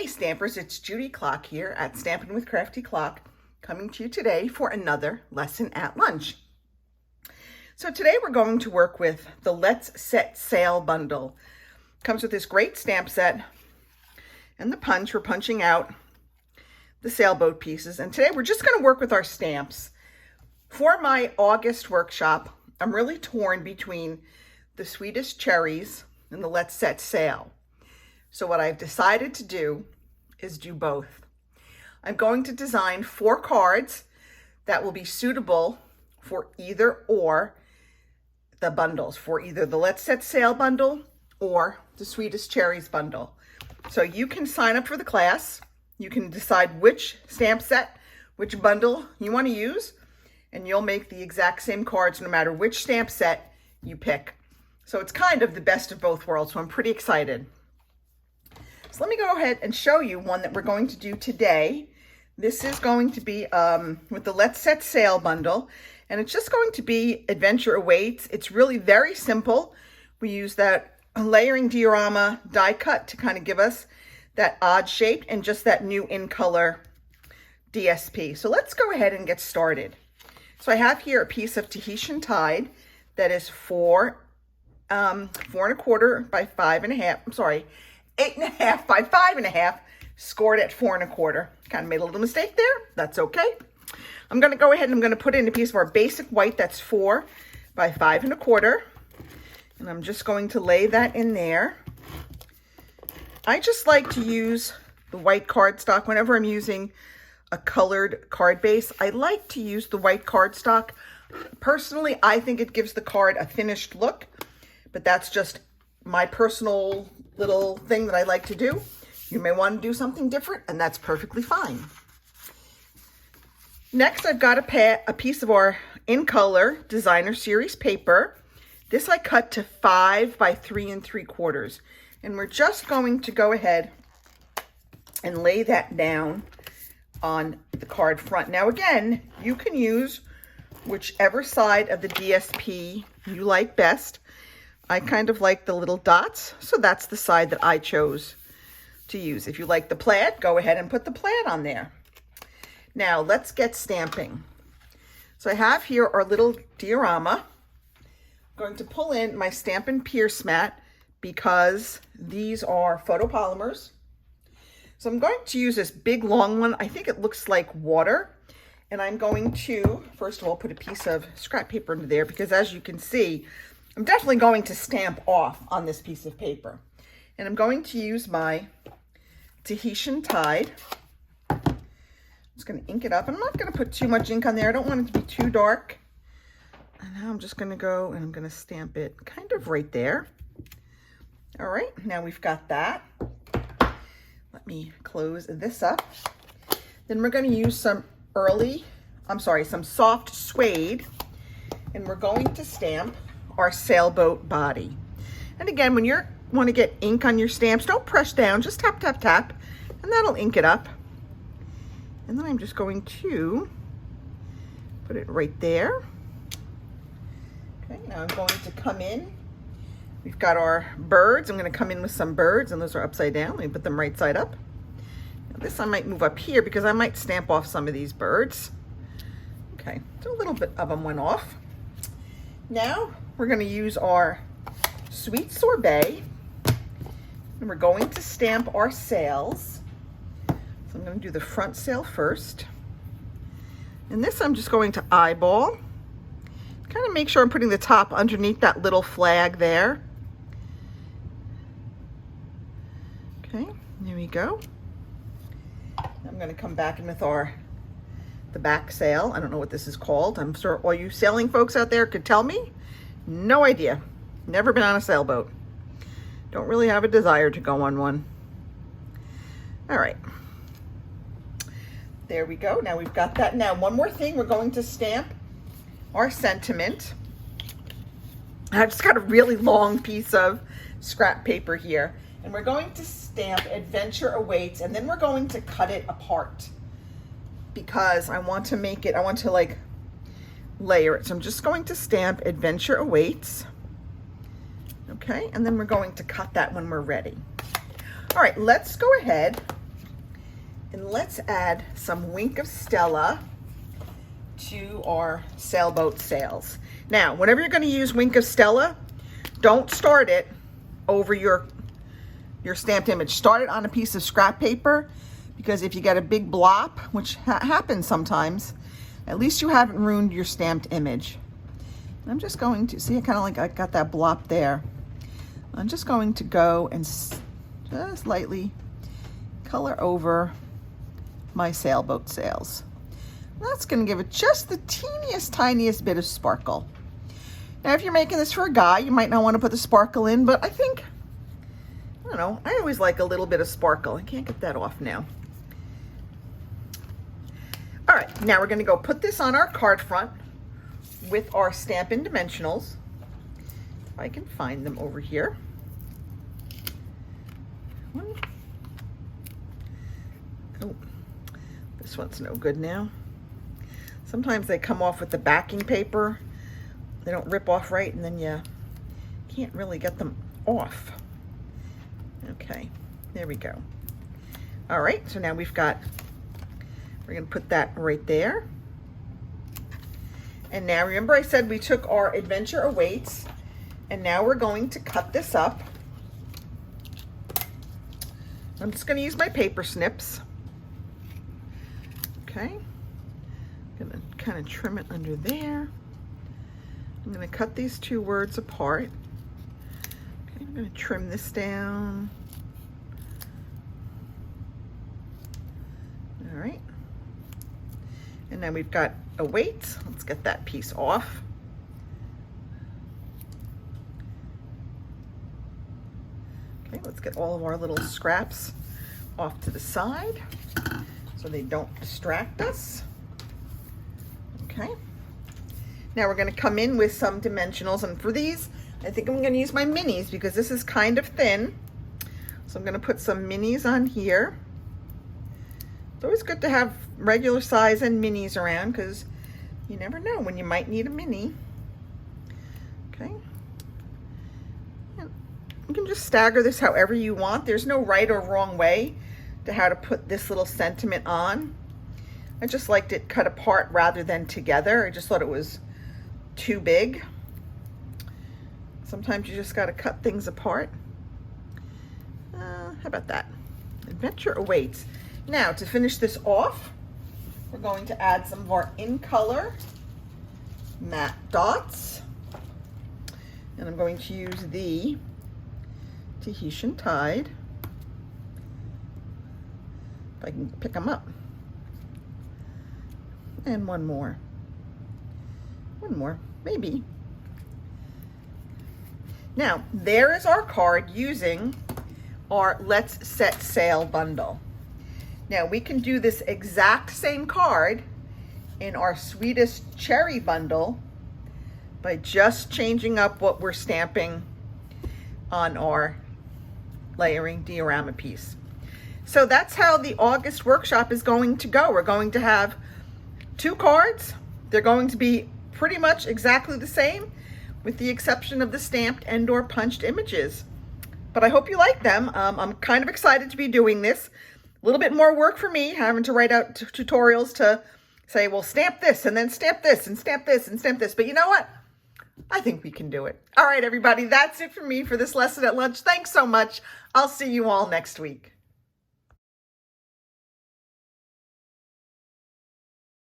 Hey Stampers, it's Judy Klock here at Stampin' with Crafty Klock, coming to you today for another lesson at lunch. So today we're going to work with the Let's Set Sail bundle. Comes with this great stamp set and the punch for punching out the sailboat pieces. And today we're just going to work with our stamps. For my August workshop, I'm really torn between the Swedish cherries and the Let's Set Sail. So what I've decided to do is do both. I'm going to design 4 cards that will be suitable for either or the bundles, for either the Let's Set Sail bundle or the Swedish Cherries bundle. So you can sign up for the class. You can decide which stamp set, which bundle you want to use, and you'll make the exact same cards no matter which stamp set you pick. So it's kind of the best of both worlds, so I'm pretty excited. So let me go ahead and show you one that we're going to do today. This is going to be with the Let's Set Sail bundle, and it's just going to be Adventure Awaits. It's really very simple. We use that layering diorama die cut to kind of give us that odd shape and just that new in color DSP. So let's go ahead and get started. So I have here a piece of Tahitian tide that is 4 4¼ by 5½. I'm sorry, 8½ by 5½, scored at 4¼ Kind of made a little mistake there. That's okay. I'm going to go ahead and I'm going to put in a piece of our basic white that's 4 by 5¼ and I'm just going to lay that in there. I just like to use the white cardstock whenever I'm using a colored card base. I like to use the white cardstock. Personally, I think it gives the card a finished look, but that's just my personal little thing that I like to do. You may want to do something different, and that's perfectly fine. Next, I've got a piece of our in color designer series paper. This I cut to 5 by 3¾ and we're just going to go ahead and lay that down on the card front. Now again, you can use whichever side of the DSP you like best. I kind of like the little dots, so that's the side that I chose to use. If you like the plaid, go ahead and put the plaid on there. Now let's get stamping. So I have here our little diorama. I'm going to pull in my Stampin' Pierce mat because these are photopolymers. So I'm going to use this big long one. I think it looks like water. And I'm going to, first of all, put a piece of scrap paper into there because as you can see, I'm definitely going to stamp off on this piece of paper. And I'm going to use my Tahitian tide. I'm just going to ink it up. And I'm not going to put too much ink on there. I don't want it to be too dark. And now I'm just going to go and I'm going to stamp it kind of right there. All right, now we've got that. Let me close this up. Then we're going to use some soft suede, and we're going to stamp our sailboat body. And again, when you want to get ink on your stamps, don't press down, just tap, tap, tap, and that'll ink it up. And then I'm just going to put it right there. Okay, now I'm going to come in. We've got our birds. I'm going to come in with some birds, and those are upside down. Let me put them right side up. Now this I might move up here because I might stamp off some of these birds. Okay, so a little bit of them went off. Now we're going to use our sweet sorbet, and we're going to stamp our sails. So I'm going to do the front sail first. And this I'm just going to eyeball. Kind of make sure I'm putting the top underneath that little flag there. Okay, there we go. I'm going to come back in with the back sail. I don't know what this is called. I'm sure all you sailing folks out there could tell me. No idea. Never been on a sailboat. Don't really have a desire to go on one. All right. There we go. Now we've got that. Now one more thing. We're going to stamp our sentiment. I've just got a really long piece of scrap paper here, and we're going to stamp Adventure Awaits, and then we're going to cut it apart because I want to make it, I want to like layer it. So I'm just going to stamp Adventure Awaits. Okay, and then we're going to cut that when we're ready. All right, let's go ahead And let's add some Wink of Stella to our sailboat sails. Now, whenever you're going to use Wink of Stella, don't start it over your stamped image. Start it on a piece of scrap paper, because if you get a big blop, which happens sometimes, at least you haven't ruined your stamped image. I'm just going to, see, I got that blop there. I'm just going to go and just lightly color over my sailboat sails. That's going to give it just the teeniest, tiniest bit of sparkle. Now, if you're making this for a guy, you might not want to put the sparkle in, but I think, I don't know, I always like a little bit of sparkle. I can't get that off now. All right, now we're going to go put this on our card front with our Stampin' Dimensionals. If I can find them over here. Oh, this one's no good now. Sometimes they come off with the backing paper. They don't rip off right, and then you can't really get them off. Okay, there we go. All right, so now we're gonna put that right there. And now remember I said we took our Adventure Awaits, and now we're going to cut this up. I'm just gonna use my paper snips. Okay, I'm gonna kind of trim it under there. I'm gonna cut these two words apart. Okay, I'm gonna trim this down. All right. And then we've got Awaits. Let's get that piece off. Okay, let's get all of our little scraps off to the side so they don't distract us. Okay. Now we're going to come in with some dimensionals, and for these, I think I'm going to use my minis because this is kind of thin. So I'm going to put some minis on here. It's always good to have regular size and minis around because you never know when you might need a mini. Okay. And you can just stagger this however you want. There's no right or wrong way to how to put this little sentiment on. I just liked it cut apart rather than together. I just thought it was too big. Sometimes you just got to cut things apart. How about that? Adventure Awaits. Now, to finish this off, we're going to add some of our In Color matte dots. And I'm going to use the Tahitian Tide. If I can pick them up. And one more. One more, maybe. Now, there is our card using our Let's Set Sail bundle. Now, we can do this exact same card in our Sweetest Cherry bundle by just changing up what we're stamping on our layering diorama piece. So that's how the August workshop is going to go. We're going to have 2 cards. They're going to be pretty much exactly the same, with the exception of the stamped and/or punched images. But I hope you like them. I'm kind of excited to be doing this. A little bit more work for me, having to write out tutorials to say, well, stamp this, and then stamp this, and stamp this, and stamp this. But you know what? I think we can do it. All right, everybody, that's it for me for this lesson at lunch. Thanks so much. I'll see you all next week.